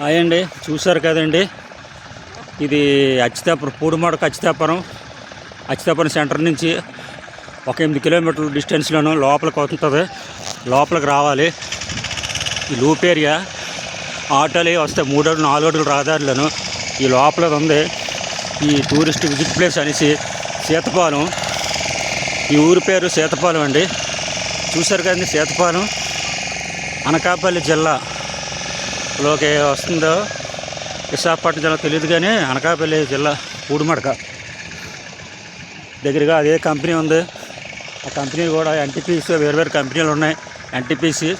అయ్యండి చూశారు కదండి, ఇది అచ్చితాపురం పూడిమడక అచ్చితాపురం సెంటర్ నుంచి ఒక 8 కిలోమీటర్ల డిస్టెన్స్లోనూ లోపలికి వస్తుంది. లోపలికి రావాలి. ఈ లూప్ ఏరియా ఆటోలు వస్తాయి 3 అడుగులు 4 అడుగులు రహదారులను. ఈ లోపల ఉంది ఈ టూరిస్ట్ విజిట్ ప్లేస్ అనేసి సీతపాలెం. ఈ ఊరి పేరు సీతపాలెం అండి. చూశారు కదండి, సీతపాలెం అనకాపల్లి జిల్లాలోకి వస్తుందో విశాఖపట్నం జిల్లా తెలియదు, కానీ అనకాపల్లి జిల్లా పూడిమడక దగ్గరగా అదే కంపెనీ ఉంది. ఆ కంపెనీ కూడా ఎన్టీపీసీ వేరు కంపెనీలు ఉన్నాయి. ఎన్టీపీసీ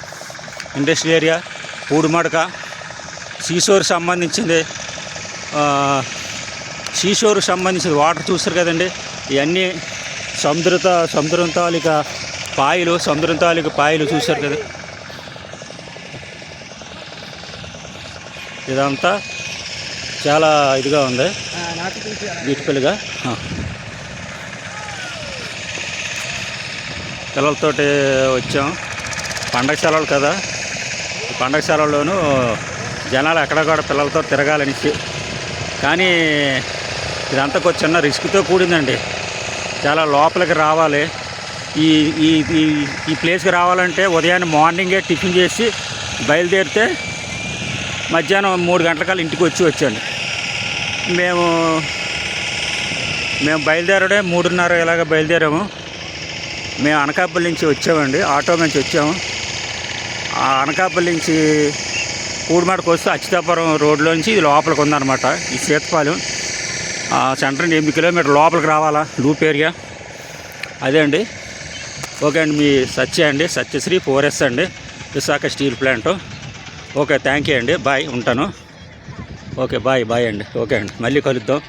ఇండస్ట్రియల్ ఏరియా పూడిమడక సీషోర్కి సంబంధించింది. సీషోర్కి సంబంధించింది వాటర్ చూస్తారు కదండి. ఇవన్నీ సముద్రం తాలూకా పాయలు చూశారు కదా. ఇదంతా చాలా ఇదిగా ఉంది, బ్యూటిఫుల్గా. పిల్లలతోటి వచ్చాం, పండగ సెలవులు కదా. ఈ పండగ సెలవుల్లోనూ జనాలు ఎక్కడ కూడా పిల్లలతో తిరగాలనేసి, కానీ ఇదంతా కొంచెం చిన్న రిస్క్తో కూడిందండి. చాలా లోపలికి రావాలి. ఈ ఈ ఈ ప్లేస్కి రావాలంటే ఉదయాన్నే మార్నింగే టిఫిన్ చేసి బయలుదేరితే మధ్యాహ్నం 3 గంటలకల్లా ఇంటికి వచ్చాండి. మేము బయలుదేరడే 3:30 ఇలాగ బయలుదేరాము. మేము అనకాపల్లి నుంచి వచ్చామండి, ఆటో నుంచి వచ్చాము. ఆ అనకాపల్లి నుంచి పూడిమడకు వస్తే అచ్చితాపురం రోడ్లోంచి ఇది లోపలికి ఉందన్నమాట. ఈ సీతపాలెం సెంటర్ 8 కిలోమీటర్ల లోపలికి రావాలా, లూప్ ఏరియా అదే అండి. ఓకే అండి, మీ సత్యశ్రీ 4S అండి, Visakha steel plant. Okay, thank you అండి, బాయ్, ఉంటాను. ఓకే, బాయ్ అండి. ఓకే అండి, మళ్ళీ కలుద్దాం.